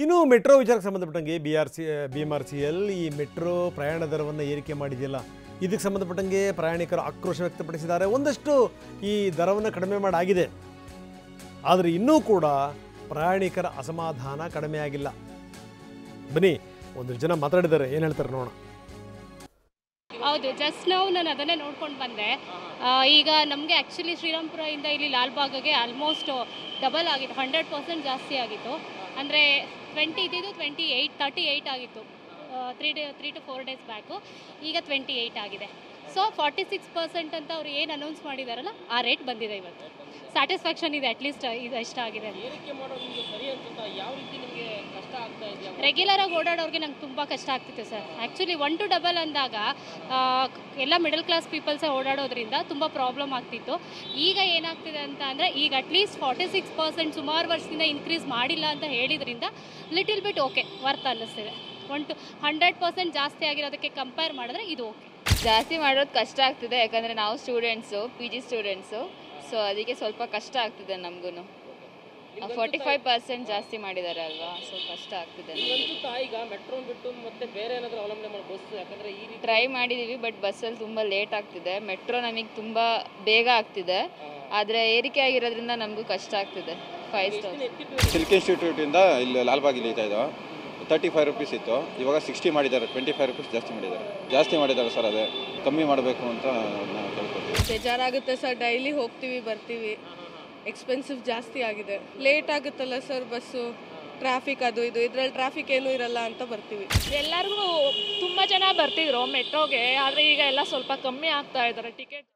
ಇನ್ನು ಮೆಟ್ರೋ ವಿಚಾರಕ್ಕೆ ಸಂಬಂಧಪಟ್ಟಂಗೆ BMRCL ಈ ಮೆಟ್ರೋ ಪ್ರಯಾಣ ದರವನ್ನು ಏರಿಕೆ ಮಾಡಿದೆಯಲ್ಲ, ಇದಕ್ಕೆ ಸಂಬಂಧಪಟ್ಟಂಗೆ ಪ್ರಯಾಣಿಕರು ಆಕ್ರೋಶ ವ್ಯಕ್ತಪಡಿಸಿದ್ದಾರೆ. ಒಂದಷ್ಟು ಈ ದರವನ್ನು ಕಡಿಮೆ ಮಾಡಾಗಿದೆ, ಆದರೆ ಇನ್ನೂ ಕೂಡ ಪ್ರಯಾಣಿಕರ ಅಸಮಾಧಾನ ಕಡಿಮೆ ಆಗಿಲ್ಲ. ಬನ್ನಿ ಒಂದಷ್ಟು ಜನ ಮಾತಾಡಿದ್ದಾರೆ, ಏನು ಹೇಳ್ತಾರೆ ನೋಡೋಣ. ಹೌದು, ಜಸ್ಟ್ ನಾವು ನಾನು ಅದನ್ನೇ ನೋಡ್ಕೊಂಡು ಬಂದೆ. ಈಗ ನಮಗೆ ಆ್ಯಕ್ಚುಲಿ ಶ್ರೀರಾಮ್ಪುರದಿಂದ ಇಲ್ಲಿ ಲಾಲ್ಬಾಗ್ಗೆ ಆಲ್ಮೋಸ್ಟ್ ಡಬಲ್ ಆಗಿತ್ತು, 100% ಜಾಸ್ತಿ ಆಗಿತ್ತು. ಅಂದರೆ 20 ಇದ್ದಿದ್ದು 38 ಆಗಿತ್ತು 3 to 4 ಡೇಸ್ ಬ್ಯಾಕು. ಈಗ 28 ಆಗಿದೆ. ಸೊ 46% ಅಂತ ಅವ್ರು ಏನು ಅನೌನ್ಸ್ ಮಾಡಿದಾರಲ್ಲ ಆ ರೇಟ್ ಬಂದಿದೆ ಇವತ್ತು. ಸ್ಯಾಟಿಸ್ಫ್ಯಾಕ್ಷನ್ ಇದೆ, ಅಟ್ಲೀಸ್ಟ್ ಇದು ಎಷ್ಟಾಗಿದೆ. ರೆಗ್ಯುಲರಾಗಿ ಓಡಾಡೋರಿಗೆ ನಂಗೆ ತುಂಬ ಕಷ್ಟ ಆಗ್ತಿತ್ತು ಸರ್. ಆ್ಯಕ್ಚುಲಿ 1 to ಡಬಲ್ ಅಂದಾಗ ಎಲ್ಲ ಮಿಡಲ್ ಕ್ಲಾಸ್ ಪೀಪಲ್ಸೇ ಓಡಾಡೋದ್ರಿಂದ ತುಂಬ ಪ್ರಾಬ್ಲಮ್ ಆಗ್ತಿತ್ತು. ಈಗ ಏನಾಗ್ತಿದೆ ಅಂತ ಅಂದರೆ ಈಗ ಅಟ್ಲೀಸ್ಟ್ 46% ಸುಮಾರು ವರ್ಷದಿಂದ ಇನ್ಕ್ರೀಸ್ ಮಾಡಿಲ್ಲ ಅಂತ ಹೇಳಿದ್ರಿಂದ ಲಿಟಿಲ್ ಬಿಟ್ ಓಕೆ ವರ್ತ್ ಅನ್ನಿಸ್ತಿದೆ. 100% ಜಾಸ್ತಿ ಆಗಿರೋದಕ್ಕೆ ಕಂಪೇರ್ ಮಾಡಿದ್ರೆ ಇದು ಓಕೆ. ಜಾಸ್ತಿ ಮಾಡೋದು ಕಷ್ಟ ಆಗ್ತಿದೆ, ಯಾಕಂದರೆ ನಾವು ಸ್ಟೂಡೆಂಟ್ಸು, PG ಸ್ಟೂಡೆಂಟ್ಸು. ಸೊ ಅದಕ್ಕೆ ಸ್ವಲ್ಪ ಕಷ್ಟ ಆಗ್ತಿದೆ ನಮಗೂ. 45% ಜಾಸ್ತಿ ಮಾಡಿದ್ದಾರೆ ಅಲ್ವಾ, ಸೊ ಕಷ್ಟ ಆಗ್ತಿದೆ. ಈಗ ಮೆಟ್ರೋ ಬಿಟ್ಟು ಮತ್ತೆ ಬೇರೆ ಏನಾದರೂ ಅವಲಂಬನೆ ಮಾಡಿ ಬಸ್, ಯಾಕಂದರೆ ಈ ಟ್ರೈ ಮಾಡಿದ್ದೀವಿ, ಬಟ್ ಬಸ್ಸಲ್ಲಿ ತುಂಬ ಲೇಟ್ ಆಗ್ತಿದೆ. ಮೆಟ್ರೋ ನಮಗೆ ತುಂಬ ಬೇಗ ಆಗ್ತಿದೆ, ಆದರೆ ಏರಿಕೆ ಆಗಿರೋದ್ರಿಂದ ನಮಗೂ ಕಷ್ಟ ಆಗ್ತಿದೆ. 5 ಸ್ಟಾರ್ ಸಿಲ್ಕ್ ಇನ್ಸ್ಟಿಟ್ಯೂಟಿಂದ ಇಲ್ಲಿ ಲಾಲ್ಬಾಗ್ ಇಲ್ಲಿತಾ ಇದ್ದೋ 35 ರುಪೀಸ್ ಇತ್ತು, ಇವಾಗ 60 ಮಾಡಿದ್ದಾರೆ. 25 ರುಪೀಸ್ ಜಾಸ್ತಿ ಮಾಡಿದ್ದಾರೆ ಸರ್. ಅದೇ ಕಮ್ಮಿ ಮಾಡಬೇಕು ಅಂತ ನಾವು ಕೇಳ್ಕೊತೀವಿ. ಬೇಜಾರಾಗುತ್ತೆ ಸರ್, ಡೈಲಿ ಹೋಗ್ತೀವಿ ಬರ್ತೀವಿ, ಎಕ್ಸ್ಪೆನ್ಸಿವ್ ಜಾಸ್ತಿ ಆಗಿದೆ. ಲೇಟ್ ಆಗುತ್ತಲ್ಲ ಸರ್ ಬಸ್ಸು, ಟ್ರಾಫಿಕ್ ಅದು ಇದು, ಇದರಲ್ಲಿ ಟ್ರಾಫಿಕ್ ಏನೂ ಇರಲ್ಲ ಅಂತ ಬರ್ತೀವಿ. ಎಲ್ಲರಿಗೂ ತುಂಬ ಜನ ಬರ್ತಿದ್ರು ಮೆಟ್ರೋಗೆ, ಆದರೆ ಈಗ ಎಲ್ಲ ಸ್ವಲ್ಪ ಕಮ್ಮಿ ಆಗ್ತಾ ಇದ್ದಾರೆ ಟಿಕೆಟ್.